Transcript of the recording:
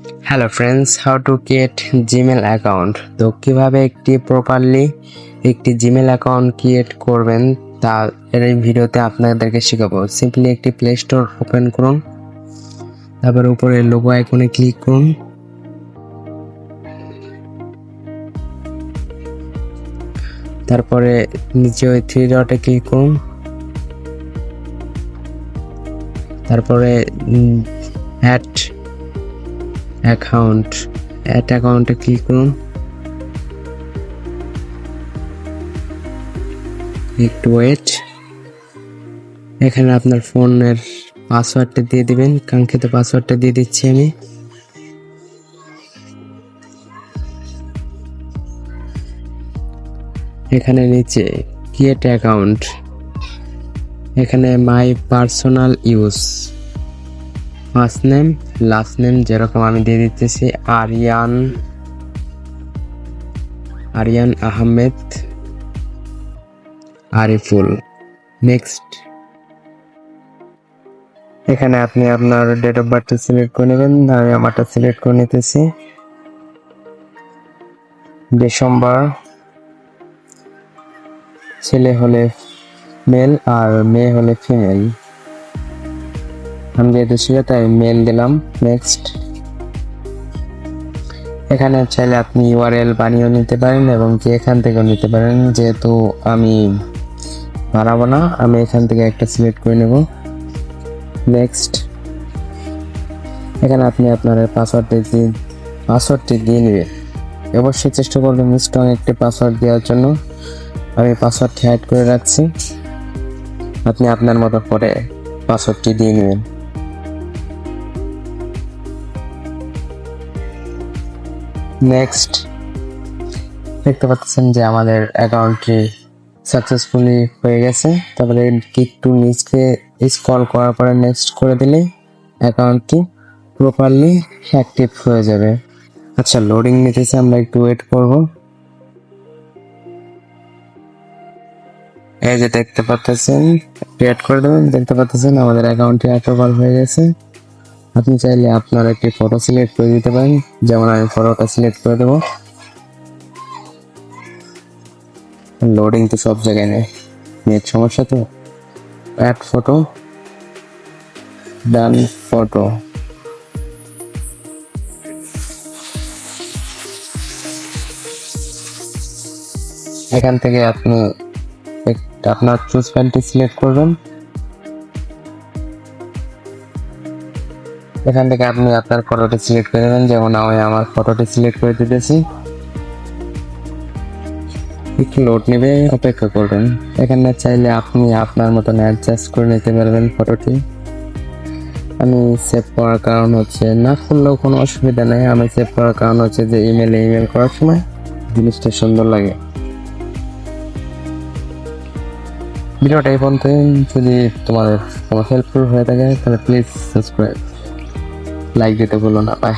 Hello friends, how to create Gmail account. তো কীভাবে একটি জিমেল অ্যাকাউন্ট ক্রিয়েট করবেন তা এই ভিডিওতে আপনাদেরকে শেখাবো। সিম্পলি একটি প্লে স্টোর ওপেন করুন, তারপর উপরে লোগো আইকনে ক্লিক করুন, তারপরে নিচে ওই থ্রি ডটে ক্লিক করুন, তারপরে অ্যাড অ্যাকাউন্টে ক্লিক করুন। একটু ওয়েট, এখানে আপনার ফোনের পাসওয়ার্ডটা দিয়ে দিবেন। কাঙ্ক্ষিত পাসওয়ার্ডটা দিয়ে দিচ্ছি আমি। এখানে নিচে ক্রিয়েট অ্যাকাউন্ট, এখানে my personal use, first name last name যেরকম আমি দিয়ে দিতেছি আরিয়ান আহমেদ আরিফুল। নেক্সট, এখানে আপনি আপনার ডেট অফ বার্থ সিলেক্ট করে নেবেন। আমি আমারটা সিলেক্ট করে নিতেছি, ডিসেম্বর। ছেলে হলে মেল আর মেয়ে হলে ফিমেল। আমি যেহেতু ছিল তাই মেল দিলাম। নেক্সট, এখানে চাইলে আপনি ইউআরএল বানিয়ে নিতে পারেন এবং কি এখান থেকেও নিতে পারেন। যেহেতু আমি বানাবো না, আমি এখান থেকে একটা সিলেক্ট করে নেব। নেক্সট, এখানে আপনি আপনার পাসওয়ার্ডটি দিয়ে নেবেন। অবশ্যই চেষ্টা করবেন স্ট্রং একটি পাসওয়ার্ড দেওয়ার জন্য। আমি পাসওয়ার্ডটি অ্যাড করে রাখছি, আপনি আপনার মতো করে পাসওয়ার্ডটি দিয়ে নেবেন। নেক্সট, দেখতে পাচ্ছেন যে আমাদের অ্যাকাউন্টটি সাকসেসফুলি হয়ে গেছে। তারপরে একটু নিচে স্ক্রল করার পরে নেক্সট করে দিলে অ্যাকাউন্টটি প্রপারলি অ্যাক্টিভ হয়ে যাবে। আচ্ছা, লোডিং নিতেছে, আমরা একটু ওয়েট করব। এই যে দেখতে পাচ্ছেন, ক্রিয়েট করে দেবেন। দেখতে পাচ্ছেন আমাদের অ্যাকাউন্টটি অ্যাপ্রুভাল হয়ে গেছে। আপনি চাইলে আপনার একটি ফটো সিলেক্ট করে দিতে পারেন, যেমন আমি ফটোটা সিলেক্ট করে দেবো। লোডিং তো সব জায়গায় নেট সমস্যা, তো অ্যাড ফটো, ডান ফটো। এখান থেকে আপনি আপনার চুজ ফাইলটি সিলেক্ট করবেন। এখান থেকে আপনি আপনার ফটোটি সিলেক্ট করে নেবেন, যেমন আমি আমার ফটোটি সিলেক্ট করে দিতেছি। একটু লোড নেবে, অপেক্ষা করবেন। এখানে চাইলে আপনি আপনার মতন অ্যাডজাস্ট করে নিতে পারবেন ফটোটি। আমি সেভ করার কারণ হচ্ছে, না করলেও কোনো অসুবিধা নেই, আমি সেভ করার কারণ হচ্ছে যে ইমেল করার সময় জিনিসটা সুন্দর লাগে। ভিডিওটা এই পর্যন্ত। যদি তোমাদের কোনো হেল্পফুল হয়ে থাকে তাহলে প্লিজ সাবস্ক্রাইব, লাইক দিতে ভুলো না। বাই।